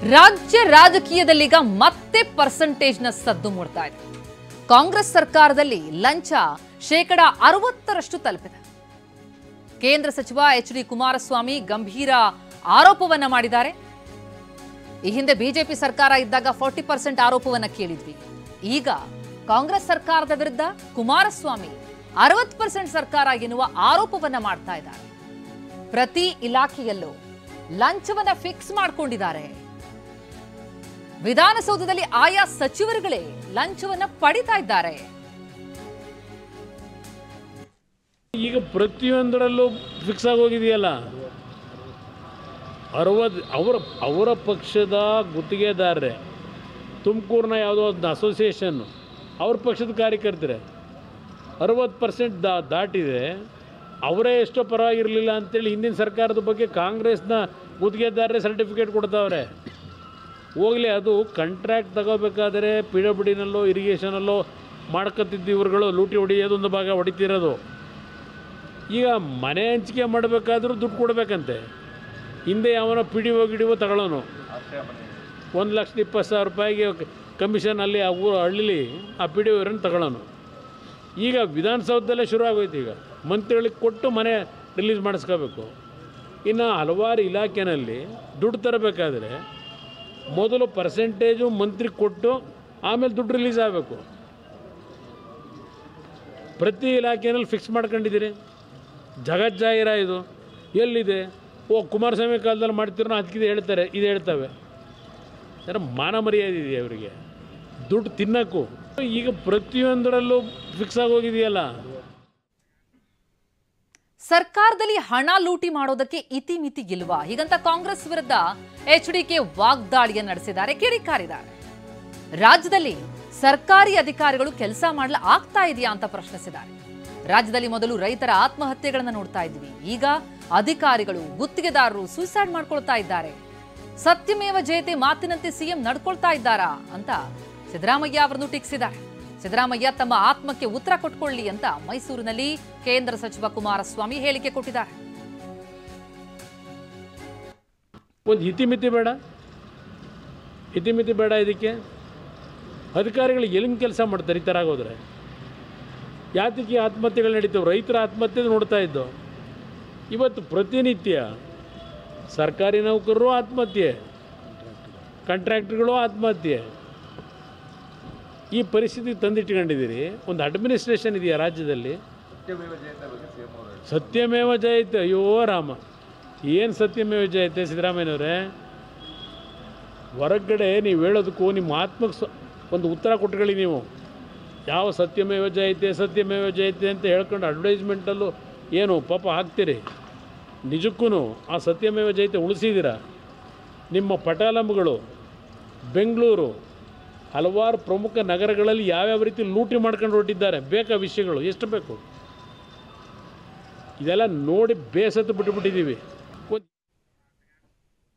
ರಾಜ್ಯ ರಾಜಕೀಯದಲ್ಲೀಗ ಮತ್ತೆ ಪರ್ಸೆಂಟೇಜ್ನ ಸದ್ದು ಮೂಡ್ತಾ ಇದೆ. ಕಾಂಗ್ರೆಸ್ ಸರ್ಕಾರದಲ್ಲಿ ಲಂಚ 60% ತಲುಪಿದೆ. ಕೇಂದ್ರ ಸಚಿವ ಎಚ್ ಡಿ ಕುಮಾರಸ್ವಾಮಿ ಗಂಭೀರ ಆರೋಪವನ್ನ ಮಾಡಿದ್ದಾರೆ. ಈ ಹಿಂದೆ ಬಿಜೆಪಿ ಸರ್ಕಾರ ಇದ್ದಾಗ 40% ಆರೋಪವನ್ನ ಕೇಳಿದ್ವಿ. ಈಗ ಕಾಂಗ್ರೆಸ್ ಸರ್ಕಾರದ ವಿರುದ್ಧ ಕುಮಾರಸ್ವಾಮಿ 60% ಸರ್ಕಾರ ಎನ್ನುವ ಆರೋಪವನ್ನ ಮಾಡ್ತಾ ಇದ್ದಾರೆ. ಪ್ರತಿ ಇಲಾಖೆಯಲ್ಲೂ ಲಂಚವನ್ನ ಫಿಕ್ಸ್ ಮಾಡಿಕೊಂಡಿದ್ದಾರೆ. ವಿಧಾನಸೌಧದಲ್ಲಿ ಆಯಾ ಸಚಿವರುಗಳೇ ಲಂಚವನ್ನ ಪಡಿತಾ ಇದ್ದಾರೆ. ಈಗ ಪ್ರತಿಯೊಂದರಲ್ಲೂ ಫಿಕ್ಸ್ ಆಗೋಗಿದೆಯಲ್ಲ. ಅವರ ಪಕ್ಷದ ಗುತ್ತಿಗೆದಾರರೇ ತುಮಕೂರಿನ ಯಾವುದೋ ಒಂದು ಅಸೋಸಿಯೇಷನ್ನು ಅವ್ರ ಪಕ್ಷದ ಕಾರ್ಯಕರ್ತರೆ 60% ದಾಟಿದೆ. ಅವರೇ ಎಷ್ಟೋ ಪರವಾಗಿರಲಿಲ್ಲ ಅಂತೇಳಿ ಹಿಂದಿನ ಸರ್ಕಾರದ ಬಗ್ಗೆ ಕಾಂಗ್ರೆಸ್ನ ಗುತ್ತಿಗೆದಾರರೇ ಸರ್ಟಿಫಿಕೇಟ್ ಕೊಡ್ತಾವ್ರೆ. ಹೋಗಲಿ, ಅದು ಕಾಂಟ್ರಾಕ್ಟ್ ತಗೋಬೇಕಾದರೆ PWDನಲ್ಲೋ ಇರಿಗೇಷನಲ್ಲೋ ಮಾಡ್ಕೊತಿದ್ದು ಇವ್ರುಗಳು ಲೂಟಿ ಹೊಡಿಯೋದೊಂದು ಭಾಗ ಹೊಡಿತಿರೋದು. ಈಗ ಮನೆ ಹಂಚಿಕೆ ಮಾಡಬೇಕಾದ್ರೂ ದುಡ್ಡು ಕೊಡಬೇಕಂತೆ. ಹಿಂದೆ ಯಾವನೋ PDO ಗಿಡಿಒ ತಗೊಳ್ಳೋನು 1,20,000 ರೂಪಾಯಿಗೆ ಕಮಿಷನ್ ಅಲ್ಲಿ ಆ ಊರು ಹಳ್ಳಿಲಿ ಆ PDO ಇವರನ್ನು ತಗೊಳ್ಳೋನು. ಈಗ ವಿಧಾನಸೌಧದಲ್ಲೇ ಶುರು ಆಗೋಯ್ತು. ಈಗ ಮಂತ್ರಿಗಳಿಗೆ ಕೊಟ್ಟು ಮನೆ ರಿಲೀಸ್ ಮಾಡಿಸ್ಕೋಬೇಕು. ಇನ್ನು ಹಲವಾರು ಇಲಾಖೆಯಲ್ಲಿ ದುಡ್ಡು ತರಬೇಕಾದ್ರೆ ಮೊದಲು ಪರ್ಸೆಂಟೇಜು ಮಂತ್ರಿ ಕೊಟ್ಟು ಆಮೇಲೆ ದುಡ್ಡು ರಿಲೀಸ್ ಆಗಬೇಕು. ಪ್ರತಿ ಇಲಾಖೆಯಲ್ಲಿ ಫಿಕ್ಸ್ ಮಾಡ್ಕೊಂಡಿದ್ದೀರಿ. ಜಗಜ್ಜಾಹಿರ ಇದು ಎಲ್ಲಿದೆ? ಕುಮಾರಸ್ವಾಮಿ ಕಾಲದಲ್ಲಿ ಮಾಡ್ತಿರೋ ಅದಕ್ಕಿದೆ ಹೇಳ್ತಾರೆ, ಇದು ಹೇಳ್ತವೆ. ಯಾರ ಮಾನ ಮರ್ಯಾದೆ ಇದೆಯಾ ಅವರಿಗೆ? ದುಡ್ಡು ತಿನ್ನೋಕ್ಕೂ ಈಗ ಪ್ರತಿಯೊಂದರಲ್ಲೂ ಫಿಕ್ಸ್ ಆಗೋಗಿದೆಯಲ್ಲ. ಸರ್ಕಾರದಲ್ಲಿ ಹಣ ಲೂಟಿ ಮಾಡೋದಕ್ಕೆ ಇತಿಮಿತಿ ಇಲ್ವಾ? ಹೀಗಂತ ಕಾಂಗ್ರೆಸ್ ವಿರುದ್ಧ HDK ವಾಗ್ದಾಳಿಯನ್ನು ನಡೆಸಿದ್ದಾರೆ, ಕಿಡಿಕಾರಿದ್ದಾರೆ. ರಾಜ್ಯದಲ್ಲಿ ಸರ್ಕಾರಿ ಅಧಿಕಾರಿಗಳು ಕೆಲಸ ಮಾಡಲು ಆಗ್ತಾ ಇದೆಯಾ ಅಂತ ಪ್ರಶ್ನಿಸಿದ್ದಾರೆ. ರಾಜ್ಯದಲ್ಲಿ ಮೊದಲು ರೈತರ ಆತ್ಮಹತ್ಯೆಗಳನ್ನು ನೋಡ್ತಾ ಇದ್ವಿ. ಈಗ ಅಧಿಕಾರಿಗಳು, ಗುತ್ತಿಗೆದಾರರು ಸೂಸೈಡ್ ಮಾಡ್ಕೊಳ್ತಾ ಇದ್ದಾರೆ. ಸತ್ಯಮೇವ ಜಯತೆ ಮಾತಿನಂತೆ ಸಿಎಂ ನಡ್ಕೊಳ್ತಾ ಇದ್ದಾರಾ ಅಂತ ಸಿದ್ದರಾಮಯ್ಯ ಅವರನ್ನು ಟೀಕಿಸಿದ್ದಾರೆ. ಸಿದ್ದರಾಮಯ್ಯ ತಮ್ಮ ಆತ್ಮಕ್ಕೆ ಉತ್ತರ ಕೊಟ್ಕೊಳ್ಳಿ ಅಂತ ಮೈಸೂರಿನಲ್ಲಿ ಕೇಂದ್ರ ಸಚಿವ ಕುಮಾರಸ್ವಾಮಿ ಹೇಳಿಕೆ ಕೊಟ್ಟಿದ್ದಾರೆ. ಒಂದು ಇತಿಮಿತಿ ಬೇಡ. ಇದಕ್ಕೆ ಅಧಿಕಾರಿಗಳು ಎಲ್ಲಿಂದ ಕೆಲಸ ಮಾಡ್ತಾರೆ? ಈ ಥರ ಆಗೋದ್ರೆ ಯಾತಕ್ಕೆ ಆತ್ಮಹತ್ಯೆಗಳು ನಡೀತವೆ? ರೈತರ ಆತ್ಮಹತ್ಯೆ ನೋಡ್ತಾ ಇದ್ದೋ. ಇವತ್ತು ಪ್ರತಿನಿತ್ಯ ಸರ್ಕಾರಿ ನೌಕರರು ಆತ್ಮಹತ್ಯೆ, ಕಾಂಟ್ರಾಕ್ಟರ್ಗಳು ಆತ್ಮಹತ್ಯೆ. ಈ ಪರಿಸ್ಥಿತಿ ತಂದಿಟ್ಕೊಂಡಿದ್ದೀರಿ. ಒಂದು ಅಡ್ಮಿನಿಸ್ಟ್ರೇಷನ್ ಇದೆಯಾ ರಾಜ್ಯದಲ್ಲಿ? ಸತ್ಯಮೇವ ಜಯತೆ. ಅಯ್ಯೋ ರಾಮ, ಏನು ಸತ್ಯಮೇವ ಜಯತೆ ಸಿದ್ದರಾಮಯ್ಯನವರೇ? ಹೊರಗಡೆ ನೀವು ಹೇಳೋದಕ್ಕೂ ನಿಮ್ಮ ಆತ್ಮಕ್ಕೆ ಒಂದು ಉತ್ತರ ಕೊಟ್ಕೊಳ್ಳಿ. ನೀವು ಯಾವ ಸತ್ಯಮೇವ ಜಯತೆ ಅಂತ ಹೇಳ್ಕೊಂಡು ಅಡ್ವರ್ಟೈಸ್ಮೆಂಟಲ್ಲೂ ಏನು ಪಾಪ ಹಾಕ್ತೀರಿ. ನಿಜಕ್ಕೂ ಆ ಸತ್ಯಮೇವ ಜಯತೆ ಉಳಿಸಿದ್ದೀರ? ನಿಮ್ಮ ಪಟಾಲಂಗಳು ಬೆಂಗಳೂರು ಹಲವಾರು ಪ್ರಮುಖ ನಗರಗಳಲ್ಲಿ ಯಾವ್ಯಾವ ರೀತಿ ಲೂಟಿ ಮಾಡ್ಕೊಂಡು ಹೊರಟಿದ್ದಾರೆ. ಬೇಕಾ ವಿಷಯಗಳು? ಎಷ್ಟು ಬೇಕು? ಇದೆಲ್ಲ ನೋಡಿ ಬೇಸತ್ತು ಬಿಟ್ಟುಬಿಟ್ಟಿದ್ದೀವಿ.